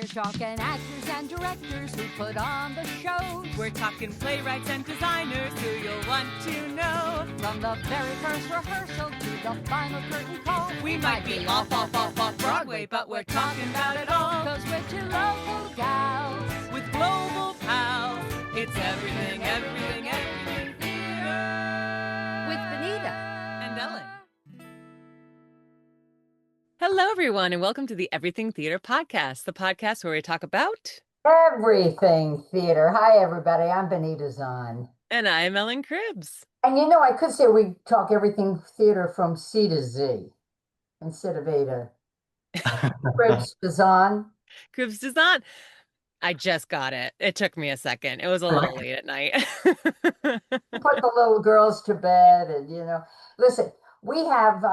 We're talking actors and directors who put on the shows. We're talking playwrights and designers who you'll want to know. From the very first rehearsal to the final curtain call. We might be off Broadway, but we're talking about it all. 'Cause we're two local gals with global pals. It's everything, everything, everything theater. with Benita And Ellen. Hello, everyone, and welcome to the Everything Theater podcast, the podcast where we talk about everything theater. Hi, everybody. I'm Benita Zahn. And I am Ellen Cribbs. And you know, I could say we talk everything theater from C to Z instead of A to Cribbs to Zahn. Cribbs to Zahn. I just got it. It took me a second. It was a little late at night. Put the little girls to bed, and listen, we have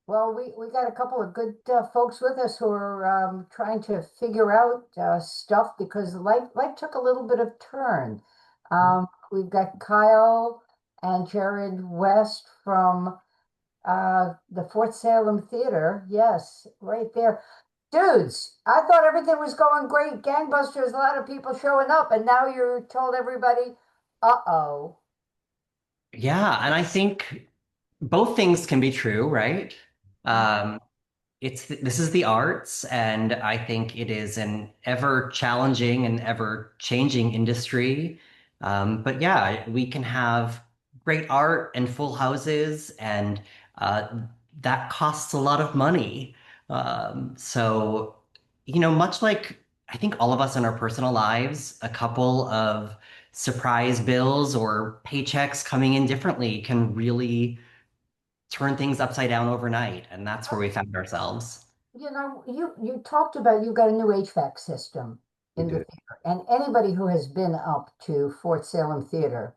we got a couple of good folks with us who are trying to figure out stuff because life took a little bit of turn. We've got Kyle and Jared West from the Fort Salem Theater. Yes, right there. Dudes, I thought everything was going great. Gangbusters, a lot of people showing up, and now you're told everybody, uh-oh. Yeah, and I think both things can be true, right? This is the arts, and I think it is an ever challenging and ever changing industry. But yeah, we can have great art and full houses, and that costs a lot of money. So, much like I think all of us in our personal lives, a couple of surprise bills or paychecks coming in differently can really turn things upside down overnight. And that's where we found ourselves. You talked about you got a new HVAC system in the theater, and anybody who has been up to Fort Salem Theater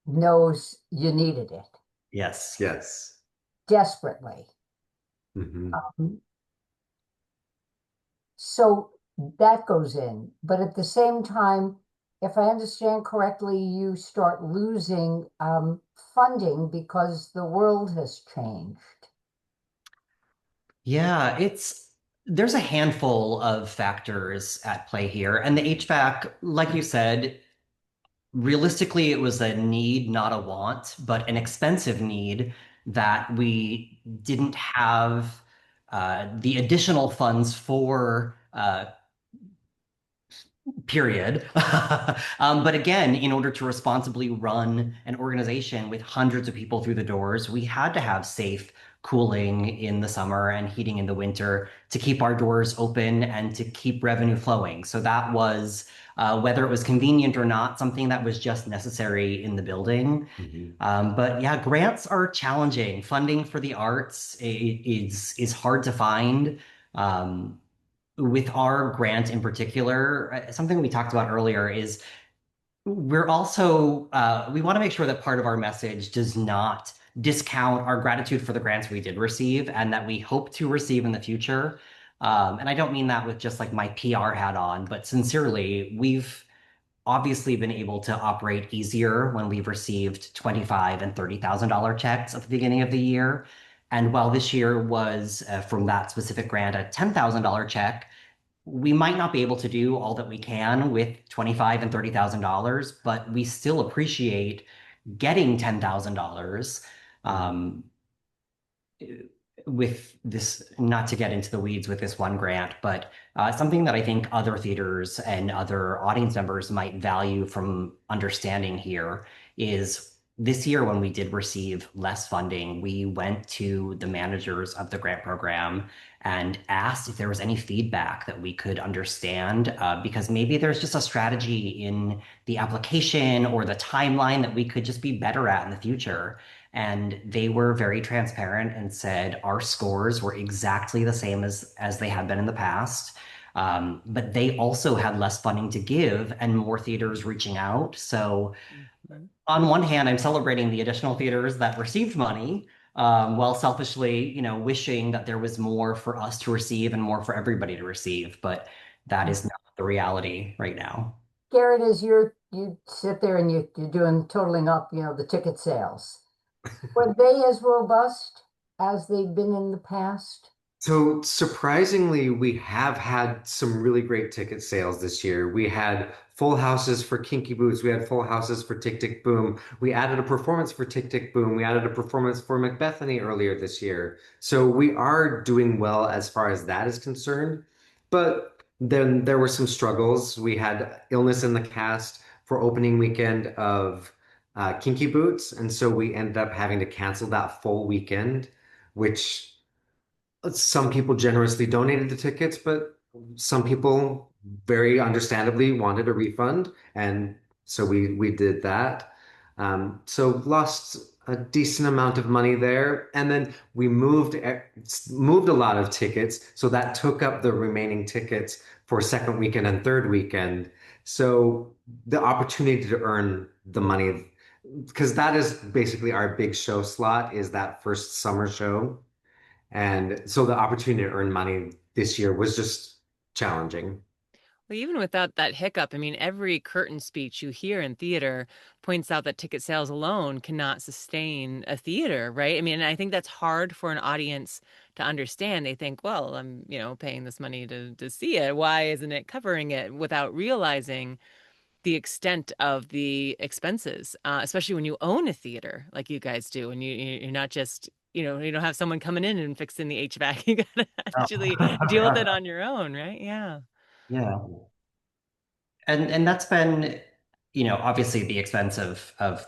knows you needed it Yes. Yes. desperately. Mhm. So that goes in, but at the same time, if I understand correctly, you start losing funding because the world has changed. Yeah, there's a handful of factors at play here. And the HVAC, like you said, realistically, it was a need, not a want, but an expensive need that we didn't have the additional funds for, period. But again, in order to responsibly run an organization with hundreds of people through the doors, we had to have safe cooling in the summer and heating in the winter to keep our doors open and to keep revenue flowing. So that was, whether it was convenient or not, something that was just necessary in the building. But yeah, grants are challenging. Funding for the arts is hard to find. With our grant in particular, something we talked about earlier is we're also, we want to make sure that part of our message does not discount our gratitude for the grants we did receive and that we hope to receive in the future. And I don't mean that with just like my PR hat on, but sincerely, we've obviously been able to operate easier when we've received $25,000 and $30,000 checks at the beginning of the year. And while this year was from that specific grant a $10,000 check, we might not be able to do all that we can with $25,000 and $30,000, but we still appreciate getting $10,000 with this, not to get into the weeds with this one grant, but something that I think other theaters and other audience members might value from understanding here is this year when we did receive less funding, we went to the managers of the grant program and asked if there was any feedback that we could understand, because maybe there's just a strategy in the application or the timeline that we could just be better at in the future. And they were very transparent and said our scores were exactly the same as they had been in the past. But they also had less funding to give and more theaters reaching out. So on one hand, I'm celebrating the additional theaters that received money, while selfishly, wishing that there was more for us to receive and more for everybody to receive. But that is not the reality right now. Garrett, as you sit there and you're doing totaling up, the ticket sales. Were they as robust as they've been in the past? So surprisingly, we have had some really great ticket sales this year. We had full houses for Kinky Boots. We had full houses for Tick Tick Boom. We added a performance for Tick Tick Boom. We added a performance for Macbethany earlier this year. So we are doing well as far as that is concerned. But then there were some struggles. We had illness in the cast for opening weekend of Kinky Boots, and so we ended up having to cancel that full weekend, which some people generously donated the tickets, but some people very understandably wanted a refund, and so we did that. So lost a decent amount of money there, and then we moved a lot of tickets, so that took up the remaining tickets for second weekend and third weekend. So the opportunity to earn the money, because that is basically our big show slot, is that first summer show. And so the opportunity to earn money this year was just challenging. Well, even without that hiccup, I mean, every curtain speech you hear in theater points out that ticket sales alone cannot sustain a theater, right? I mean, I think that's hard for an audience to understand. They think, well, I'm, paying this money to see it. Why isn't it covering it? Without realizing the extent of the expenses, especially when you own a theater like you guys do, and you're not just, you don't have someone coming in and fixing the HVAC. You gotta actually deal with it on your own, right? Yeah. Yeah. And that's been, obviously the expense of a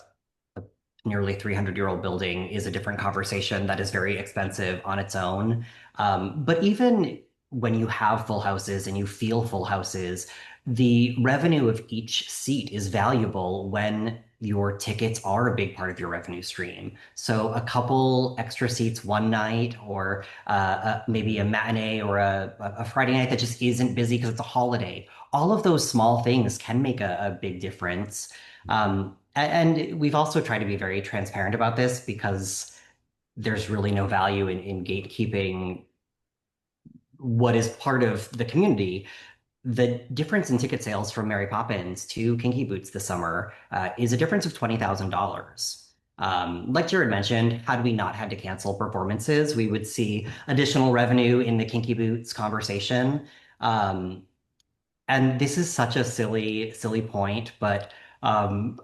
nearly 300-year-old building is a different conversation that is very expensive on its own. But even when you have full houses and you feel full houses, the revenue of each seat is valuable when your tickets are a big part of your revenue stream. So a couple extra seats one night, or maybe a matinee or a Friday night that just isn't busy because it's a holiday, all of those small things can make a big difference. And we've also tried to be very transparent about this because there's really no value in gatekeeping what is part of the community. The difference in ticket sales from Mary Poppins to Kinky Boots this summer is a difference of $20,000. Like Jared mentioned, had we not had to cancel performances, we would see additional revenue in the Kinky Boots conversation. Um, and this is such a silly, silly point, but and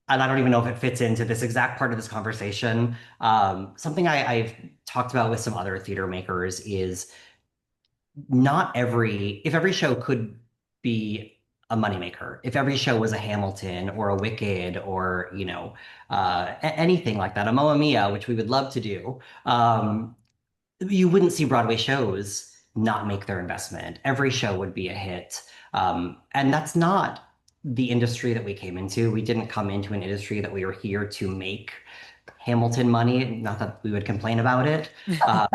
I don't even know if it fits into this exact part of this conversation. Something I've talked about with some other theater makers is if every show could be a moneymaker, if every show was a Hamilton or a Wicked or, anything like that, a Mamma Mia, which we would love to do, you wouldn't see Broadway shows not make their investment. Every show would be a hit. And that's not the industry that we came into. We didn't come into an industry that we were here to make Hamilton money. Not that we would complain about it. Uh,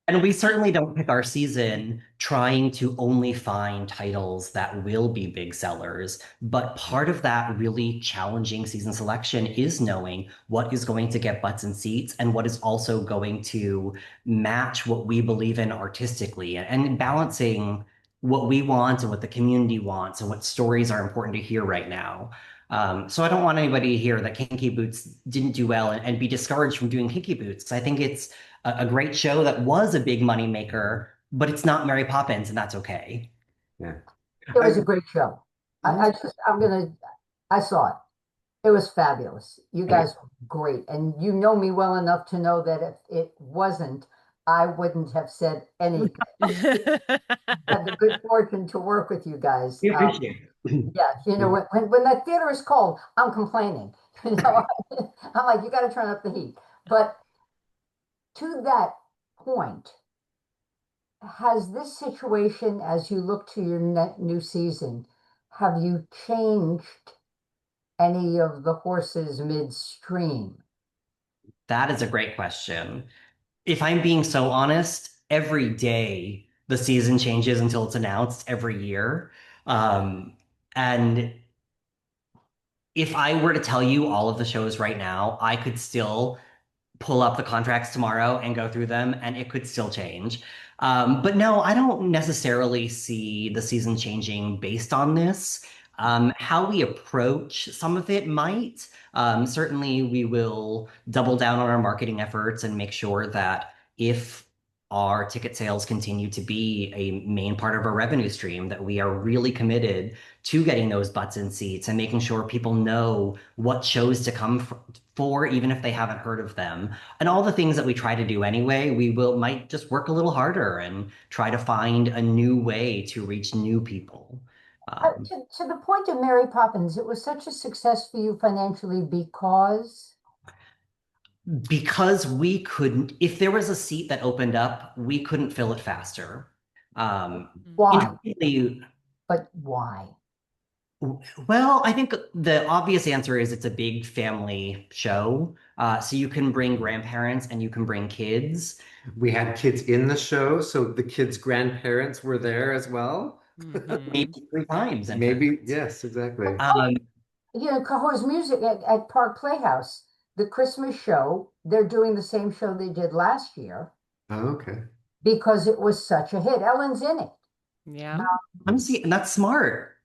and we certainly don't pick our season trying to only find titles that will be big sellers. But part of that really challenging season selection is knowing what is going to get butts and seats and what is also going to match what we believe in artistically, and balancing what we want and what the community wants and what stories are important to hear right now. So I don't want anybody to hear that Kinky Boots didn't do well and be discouraged from doing Kinky Boots. I think it's a great show that was a big money maker, but it's not Mary Poppins, and that's okay. Yeah. It was I, a great show. I saw it. It was fabulous. You guys were great. And you know me well enough to know that if it wasn't, I wouldn't have said anything. Had the good fortune to work with you guys. We appreciate it. Yeah, when that theater is cold, I'm complaining. I'm like, you got to turn up the heat. But to that point, has this situation, as you look to your new season, have you changed any of the horses midstream? That is a great question. If I'm being so honest, every day the season changes until it's announced every year. Um, and if I were to tell you all of the shows right now, I could still pull up the contracts tomorrow and go through them, and it could still change. But no, I don't necessarily see the season changing based on this. How we approach some of it might. Certainly, we will double down on our marketing efforts and make sure that if our ticket sales continue to be a main part of our revenue stream, that we are really committed to getting those butts in seats and making sure people know what shows to come for, even if they haven't heard of them. And all the things that we try to do anyway, might just work a little harder and try to find a new way to reach new people. To the point of Mary Poppins, it was such a success for you financially Because we couldn't, if there was a seat that opened up, we couldn't fill it faster. why? Interestingly, But why? well, I think the obvious answer is it's a big family show. So you can bring grandparents and you can bring kids. We had kids in the show, so the kids' grandparents were there as well. Maybe 3 times, in Maybe, fact. yes, exactly. You know, Cahoe's Music at Park Playhouse, the Christmas show, they're doing the same show they did last year Oh, okay. because it was such a hit. Ellen's in it. Yeah. I'm see, and that's smart.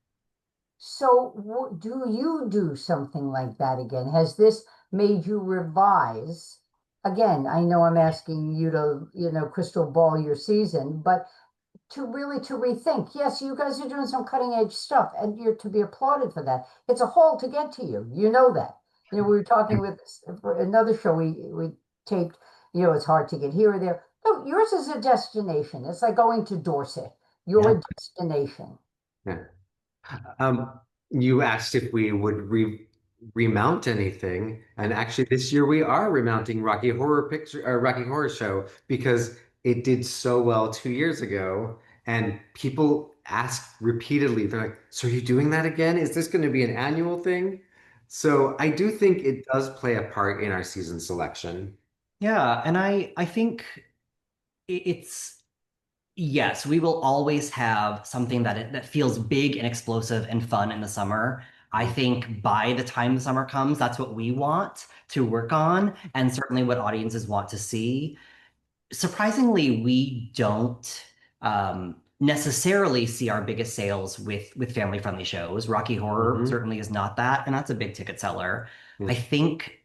So do you do something like that again? Has this made you revise? Again, I know I'm asking you to, you know, crystal ball your season, but to really to rethink. Yes, you guys are doing some cutting edge stuff, and you're to be applauded for that. It's a haul to get to you. You know that. You know, we were talking with for another show we taped. You know, it's hard to get here or there. No, yours is a destination. It's like going to Dorset. You're Yeah. a destination. Yeah. You asked if we would remount anything, and actually this year we are remounting Rocky Horror Show because it did so well 2 years ago, and people ask repeatedly. They're like, "So are you doing that again? Is this going to be an annual thing?" So I do think it does play a part in our season selection. Yeah, and I think it's yes, we will always have something that feels big and explosive and fun in the summer. I think by the time the summer comes, that's what we want to work on, and certainly what audiences want to see. Surprisingly, we don't necessarily see our biggest sales with family-friendly shows. Rocky Horror Hmm. certainly is not that, and that's a big ticket seller. Yeah. I think,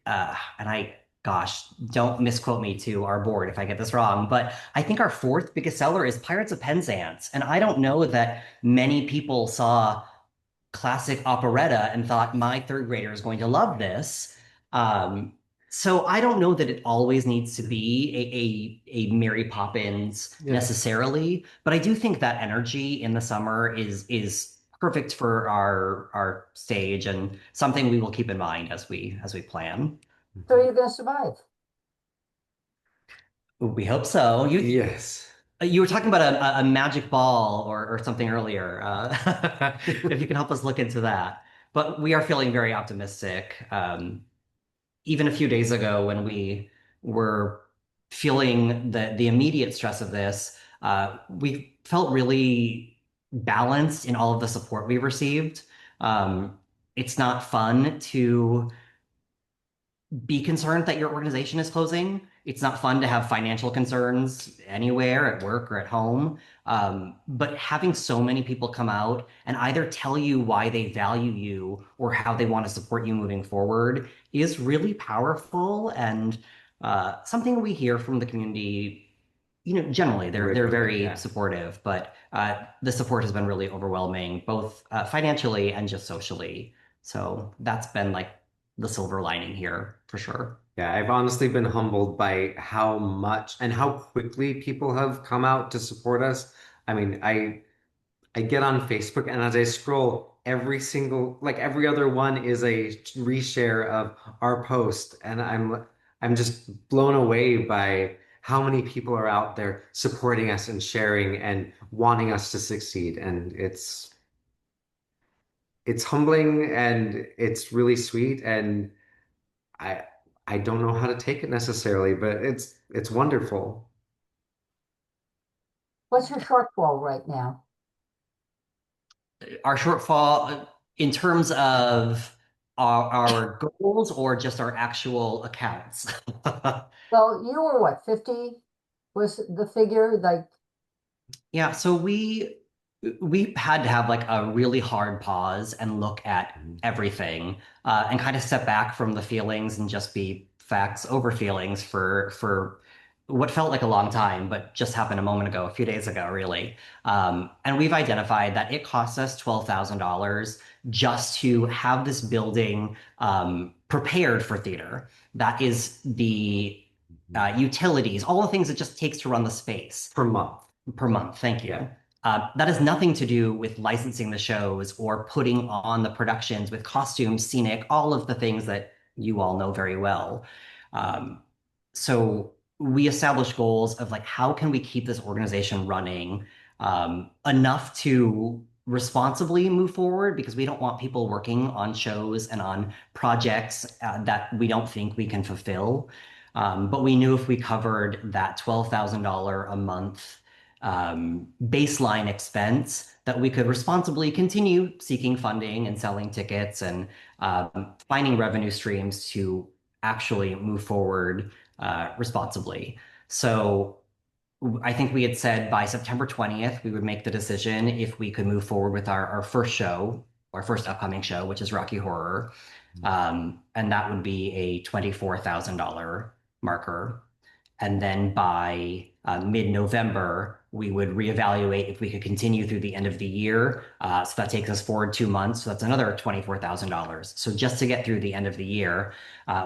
gosh, don't misquote me to our board if I get this wrong, but I think our fourth biggest seller is Pirates of Penzance, and I don't know that many people saw classic operetta and thought my third grader is going to love this. Um, so I don't know that it always needs to be a Mary Poppins Yeah. necessarily, but I do think that energy in the summer is perfect for our stage and something we will keep in mind as we plan. So you're going to survive. We hope so. Yes. You were talking about a magic ball or something earlier. If you can help us look into that. But we are feeling very optimistic. Even a few days ago, when we were feeling the immediate stress of this, we felt really balanced in all of the support we received. It's not fun to be concerned that your organization is closing. It's not fun to have financial concerns anywhere at work or at home. But having so many people come out and either tell you why they value you or how they want to support you moving forward is really powerful and something we hear from the community. You know, generally they're very Yeah. supportive, but the support has been really overwhelming, both financially and just socially. So that's been like the silver lining here for sure. Yeah, I've honestly been humbled by how much and how quickly people have come out to support us. I mean, I get on Facebook, and as I scroll, every single like every other one is a reshare of our post, and I'm just blown away by how many people are out there supporting us and sharing and wanting us to succeed. And it's humbling and it's really sweet, and I I don't know how to take it necessarily, but it's wonderful. What's your shortfall right now? Our shortfall in terms of our goals or just our actual accounts. Well, you were what, 50 was the figure? Like, Yeah, so we had to have like a really hard pause and look at everything and kind of step back from the feelings and just be facts over feelings for what felt like a long time, but just happened a moment ago, a few days ago, really. And we've identified that it costs us $12,000 just to have this building prepared for theater. That is the utilities, all the things it just takes to run the space. Per month. Per month, thank you. Yeah. That has nothing to do with licensing the shows or putting on the productions with costumes, scenic, all of the things that you all know very well. So we established goals of like, how can we keep this organization running enough to responsibly move forward, because we don't want people working on shows and on projects that we don't think we can fulfill. But we knew if we covered that $12,000 a month baseline expense, that we could responsibly continue seeking funding and selling tickets and finding revenue streams to actually move forward responsibly. So I think we had said by September 20th, we would make the decision if we could move forward with our first show, our first upcoming show, which is Rocky Horror. And that would be a $24,000 marker. And then by mid-November, we would reevaluate if we could continue through the end of the year. So that takes us forward 2 months. So that's another $24,000. So just to get through the end of the year,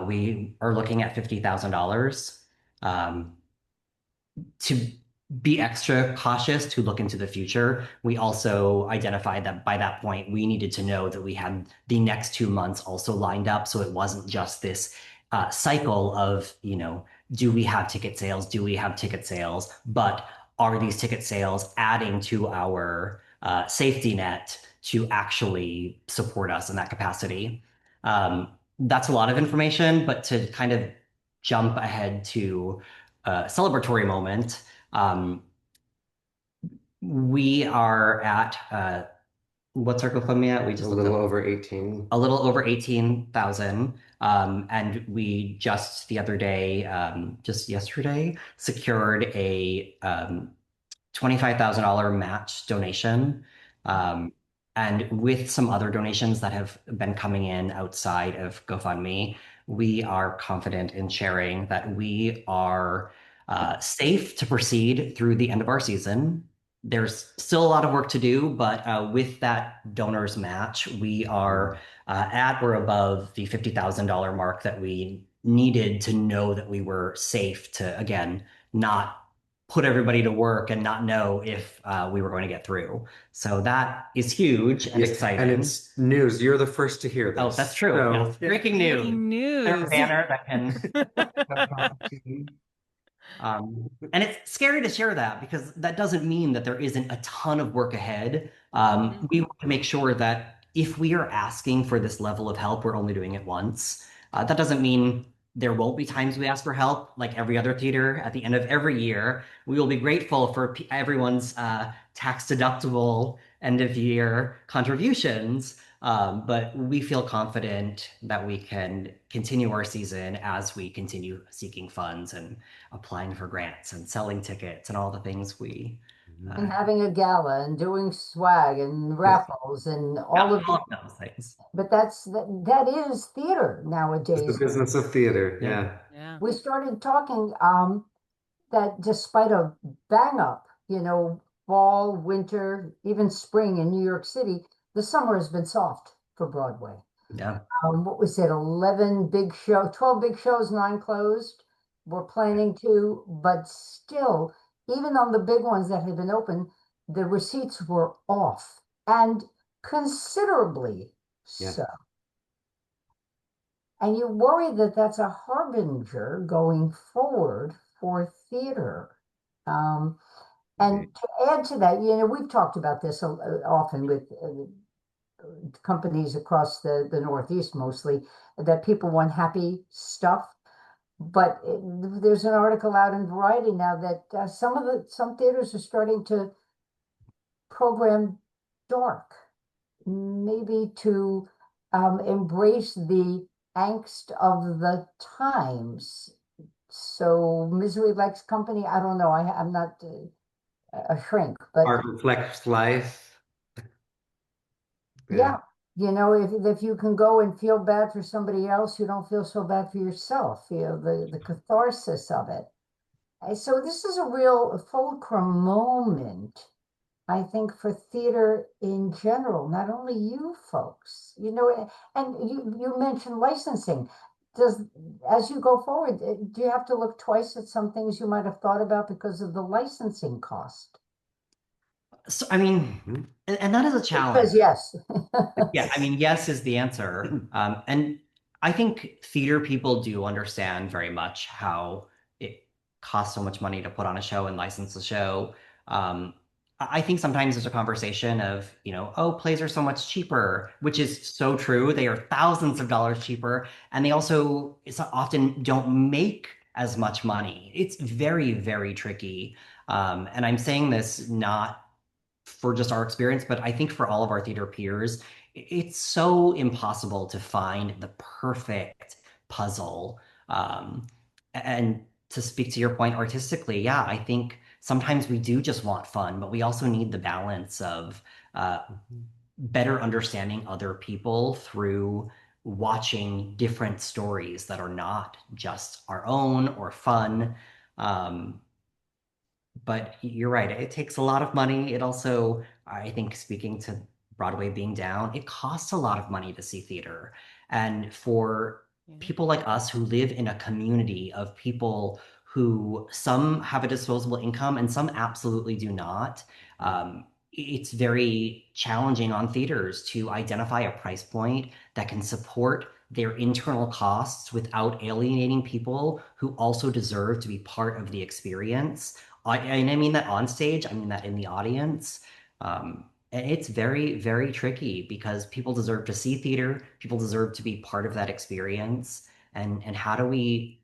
we are looking at $50,000. To be extra cautious to look into the future, we also identified that by that point, we needed to know that we had the next 2 months also lined up. So it wasn't just this cycle of, do we have ticket sales? Do we have ticket sales? But are these ticket sales adding to our safety net to actually support us in that capacity? That's a lot of information, but to kind of jump ahead to celebratory moment. We are at what's our GoFundMe at? We just A little over 18. A little over 18,000. And we just the other day, just yesterday, secured a $25,000 match donation. And with some other donations that have been coming in outside of GoFundMe, we are confident in sharing that we are safe to proceed through the end of our season. There's still a lot of work to do, but with that donors match, we are at or above the $50,000 mark that we needed to know that we were safe to, again, not put everybody to work and not know if we were going to get through. So that is huge and exciting. And it's news. You're the first to hear this. Oh, that's true. So, Yes. Breaking news. Breaking There's a news. banner that can. And it's scary to share that, because that doesn't mean that there isn't a ton of work ahead. We want to make sure that if we are asking for this level of help, we're only doing it once. That doesn't mean there won't be times we ask for help, like every other theater. At the end of every year, we will be grateful for everyone's tax-deductible end-of-year contributions. But we feel confident that we can continue our season as we continue seeking funds and applying for grants and selling tickets and all the things we And having a gala and doing swag and raffles and all of all of those things. But that is theater it's nowadays. the business of theater. Yeah. Yeah. We started talking that despite a bang up, fall, winter, even spring in New York City, the summer has been soft for Broadway. Yeah. What was it? 12 big shows, 9 closed. We're planning to, but still, even on the big ones that had been open, the receipts were off, and considerably Yeah. so. And you worry that that's a harbinger going forward for theater. And to add to that, we've talked about this often with companies across the Northeast mostly, that people want happy stuff. But there's an article out in Variety now that some theaters are starting to program dark, maybe to embrace the angst of the times. So misery likes company. I don't know. I'm not a shrink, but Art reflects life. yeah, if you can go and feel bad for somebody else, you don't feel so bad for yourself. The catharsis of it. So this is a real fulcrum moment, I think, for theater in general, not only you folks, and you mentioned licensing. Does, as you go forward, do you have to look twice at some things you might have thought about because of the licensing cost? So, I mean, Mhm. and that is a It challenge. says yes. Yeah, I mean, yes is the answer. And I think theater people do understand very much how it costs so much money to put on a show and license a show. I think sometimes there's a conversation of, oh, plays are so much cheaper, which is so true. They are thousands of dollars cheaper, and they also often don't make as much money. It's very, very tricky. And I'm saying this not for just our experience, but I think for all of our theater peers, it's so impossible to find the perfect puzzle. And to speak to your point artistically, yeah, I think sometimes we do just want fun, but we also need the balance of uh, better understanding other people through watching different stories that are not just our own or fun. Um, but you're right. It takes a lot of money. It also, I think, speaking to Broadway being down, it costs a lot of money to see theater. And for Yeah. people like us who live in a community of people who some have a disposable income and some absolutely do not, it's very challenging on theaters to identify a price point that can support their internal costs without alienating people who also deserve to be part of the experience. And I mean that on stage, I mean that in the audience. And it's very, very tricky because people deserve to see theater, people deserve to be part of that experience. And how do we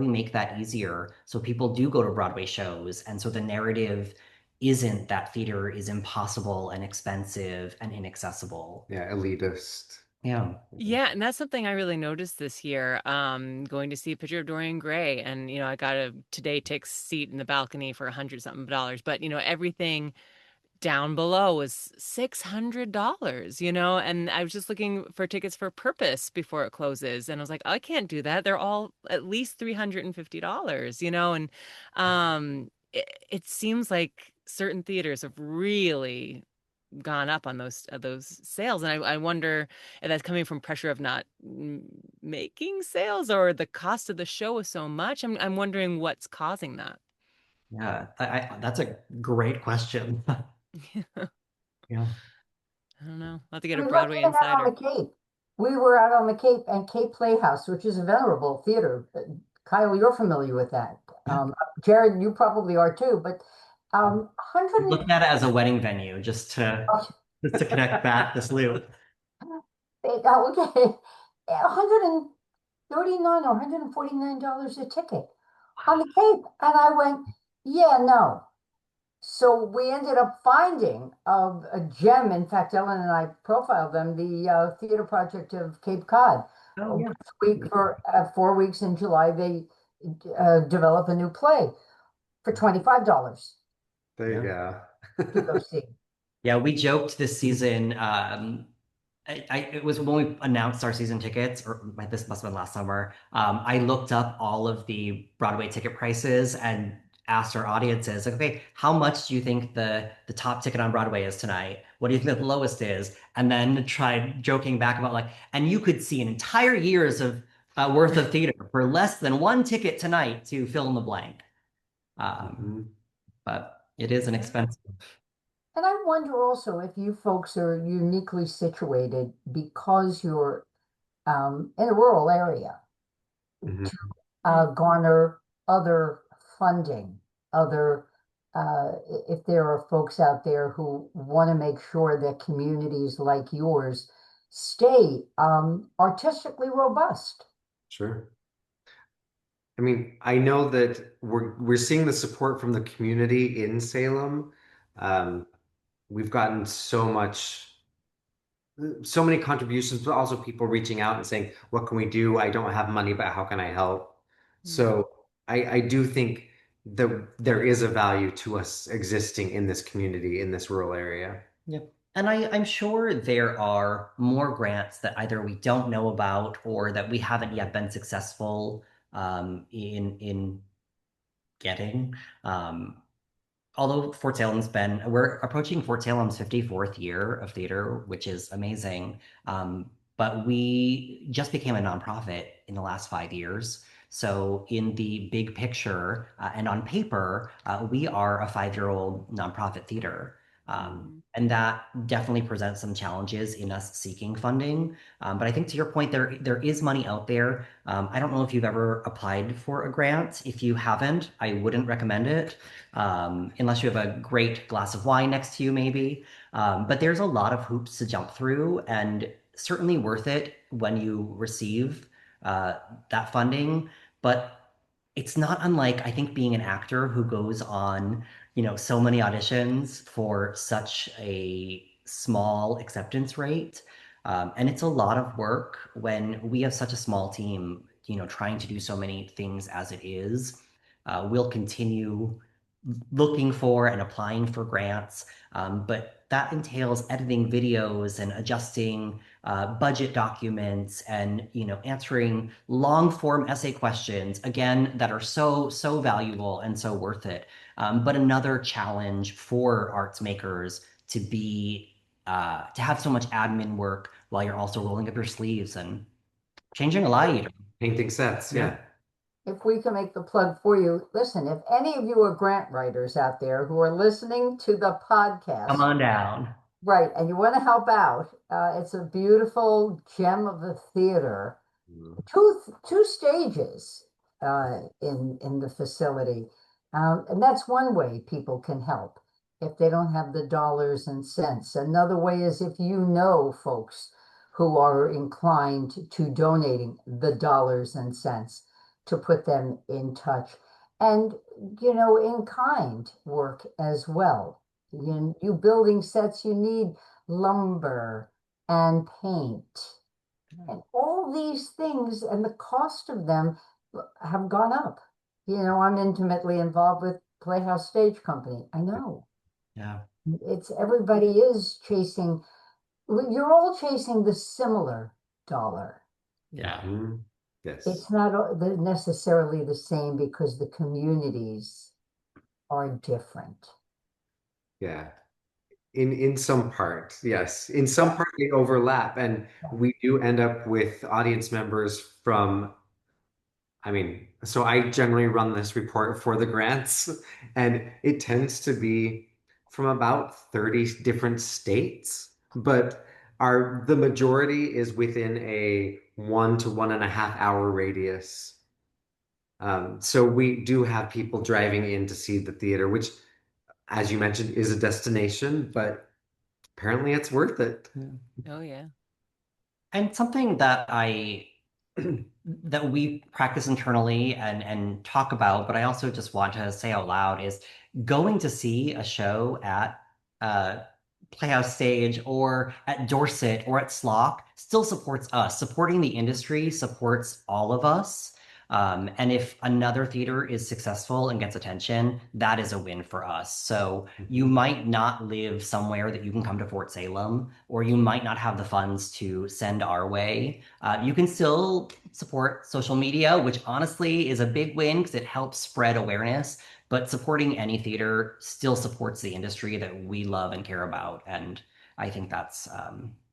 make that easier so people do go to Broadway shows? And so the narrative isn't that theater is impossible and expensive and inaccessible. Yeah, elitist. Yeah. Yeah, and that's something I really noticed this year. Going to see a picture of Dorian Gray, and I got a Today Tix seat in the balcony for 100 something dollars. But everything down below was $600, and I was just looking for tickets for Purpose before it closes, and I was like, oh, I can't do that. They're all at least $350, and it seems like certain theaters have really gone up on those sales, and I wonder if that's coming from pressure of not making sales, or the cost of the show is so much. I'm wondering what's causing that. Yeah. That's a great question. Yeah. I don't know. I'll have to get I a mean, look, Broadway even out on Insider. the Cape. We were out on the Cape and Cape Playhouse, which is a venerable theater. Kyle, you're familiar with that. Yeah. Jared, you probably are too, but 100 Look at it as a wedding venue just to connect back this loop. okay, $139 or $149 a ticket on the Cape. And I went, yeah, no. So we ended up finding a gem. In fact, Ellen and I profiled them, the Theater Project of Cape Cod. Oh Once yeah. a week for 4 weeks in July, they develop a new play for $25 There you Yeah. go. to go see. Yeah, we joked this season. It was when we announced our season tickets, or this must have been last summer. I looked up all of the Broadway ticket prices and asked our audiences, like, okay, how much do you think the top ticket on Broadway is tonight? What do you think the lowest is? And then tried joking back about like, and you could see an entire year's of worth of theater for less than one ticket tonight to fill in the blank. Um, Mhm. but it is an Yeah. expensive. And I wonder also if you folks are uniquely situated because you're in a rural area Mhm. to Mm. garner other funding, other, if there are folks out there who want to make sure that communities like yours stay artistically robust. Sure. I mean, I know that we're seeing the support from the community in Salem. Um, we've gotten so many contributions, but also people reaching out and saying, "What can we do? I don't have money, but how can I help?" Mm. So I do think that there is a value to us existing in this community in this rural area. Yep. And I'm sure there are more grants that either we don't know about or that we haven't yet been successful in getting. Um, although we're approaching Fort Salem's 54th year of theater, which is amazing. But we just became a nonprofit in the last 5 years. So, in the big picture and on paper, we are a 5-year-old nonprofit theater. And that definitely presents some challenges in us seeking funding. But I think to your point, there is money out there. I don't know if you've ever applied for a grant. If you haven't, I wouldn't recommend it unless you have a great glass of wine next to you, maybe. But there's a lot of hoops to jump through, and certainly worth it when you receive uh, that funding. But it's not unlike, I think, being an actor who goes on, so many auditions for such a small acceptance rate. And it's a lot of work when we have such a small team, trying to do so many things as it is. We'll continue looking for and applying for grants. But that entails editing videos and adjusting budget documents and answering long form essay questions again that are so valuable and so worth it. But another challenge for arts makers to have so much admin work while you're also rolling up your sleeves and changing a light. Painting sets, Yeah. yeah. If we can make the plug for you, listen, if any of you are grant writers out there who are listening to the Come podcast, on down. right, and you want to help out, it's a beautiful gem of a theater. Mhm. Two stages in the facility, and that's one way people can help if they don't have the dollars and cents. Another way is if you know folks who are inclined to donating the dollars and cents to put them in touch, and in kind work as well. You building sets, you need lumber and paint and all these things, and the cost of them have gone up. I'm intimately involved with Playhouse Stage Company. I know Yeah. it's everybody is chasing, you're all chasing the similar dollar. Yeah. Mhm. Yes. It's not necessarily the same because the communities are different. Yeah. In some part, yes. In some part they overlap, and we do end up with audience members from, I mean, so I generally run this report for the grants, and it tends to be from about 30 different states, but the majority is within a 1 to 1.5 hour radius. So we do have people driving in to see the theater, which, as you mentioned, is a destination, but apparently it's worth it. Oh, yeah. And something that we practice internally and talk about, but I also just want to say out loud is going to see a show at uh, Playhouse Stage or at Dorset or at Slock still supports us. Supporting the industry supports all of us. And if another theater is successful and gets attention, that is a win for us. So you might not live somewhere that you can come to Fort Salem, or you might not have the funds to send our way. You can still support social media, which honestly is a big win because it helps spread awareness. But supporting any theater still supports the industry that we love and care about. And I think that's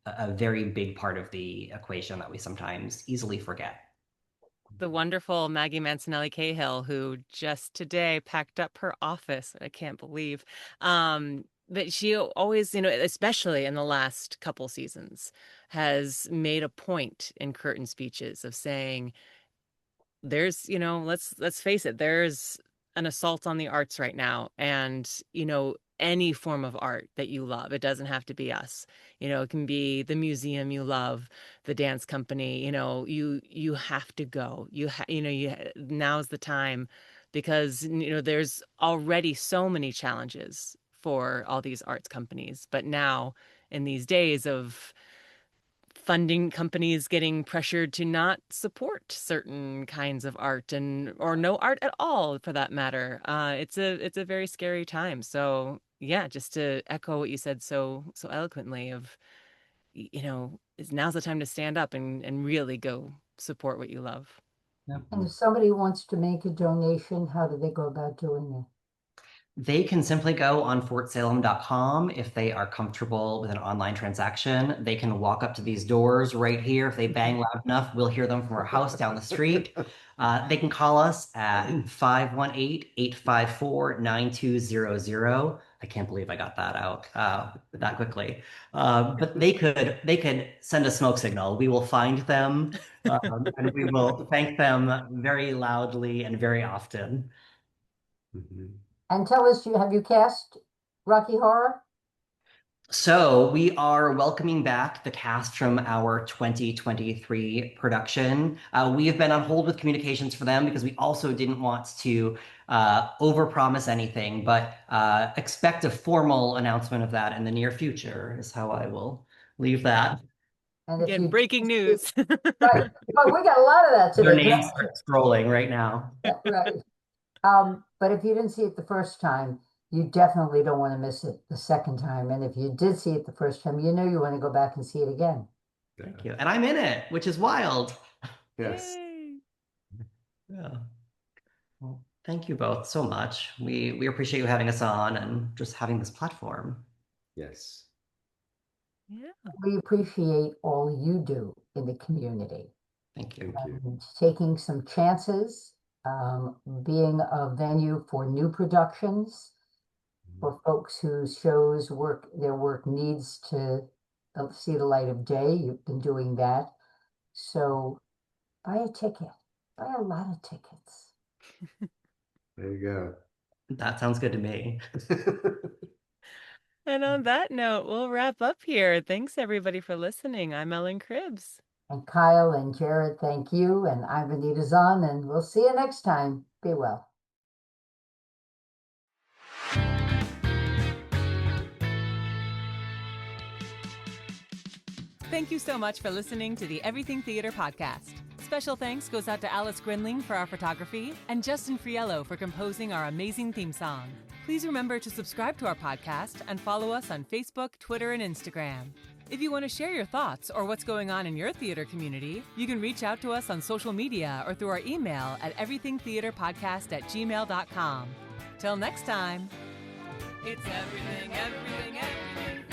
a very big part of the equation that we sometimes easily forget. The wonderful Maggie Mancinelli Cahill, who just today packed up her office. I can't believe. But she always, especially in the last couple seasons, has made a point in curtain speeches of saying, there's, let's face it, there's an assault on the arts right now. And, any form of art that you love, it doesn't have to be us. It can be the museum you love, the dance company, you have to go. Now's the time because, there's already so many challenges for all these arts companies. But now in these days of funding companies getting pressured to not support certain kinds of art and or no art at all for that matter. It's a very scary time. So yeah, just to echo what you said so eloquently of now's the time to stand up and really go support what you love. Yep. And if somebody wants to make a donation, how do they go about doing it? They can simply go on fortsalem.com if they are comfortable with an online transaction. They can walk up to these doors right here. If they bang loud enough, we'll hear them from our house down the street. They can call us at 518-854-9200. I can't believe I got that out that quickly. But they could send a smoke signal. We will find them and we will thank them very loudly and very often. Mhm. And tell us, have you cast Rocky Horror? So we are welcoming back the cast from our 2023 production. We have been on hold with communications for them because we also didn't want to overpromise anything, but expect a formal announcement of that in the near future is how I will leave that. And if Again, you breaking news. right, oh, we got a lot of that Their today. names are scrolling right now. Yeah, right. But if you didn't see it the first time, you definitely don't want to miss it the second time. And if you did see it the first time, you know you want to go back and see it again. Thank you. And I'm in it, which is wild. Yes. Yay. Yeah. Well, thank you both so much. We appreciate you having us on and just having this platform. Yes. Yeah. We appreciate all you do in the community. Thank you. Thank you. And taking some chances, being a venue for new productions, for folks whose shows their work needs to see the light of day. You've been doing that. So buy a ticket, buy a lot of tickets. There you That sounds good to me. go. And on that note, we'll wrap up here. Thanks everybody for listening. I'm Ellen Cribbs. And Kyle and Jared, thank you. And I'm Anita Zahn, and we'll see you next time. Be well. Thank you so much for listening to the Everything Theater podcast. Special thanks goes out to Alice Grinling for our photography and Justin Friello for composing our amazing theme song. Please remember to subscribe to our podcast and follow us on Facebook, Twitter, and Instagram. If you want to share your thoughts or what's going on in your theater community, you can reach out to us on social media or through our email at everythingtheaterpodcast@gmail.com. Till next time, it's everything, everything, everything.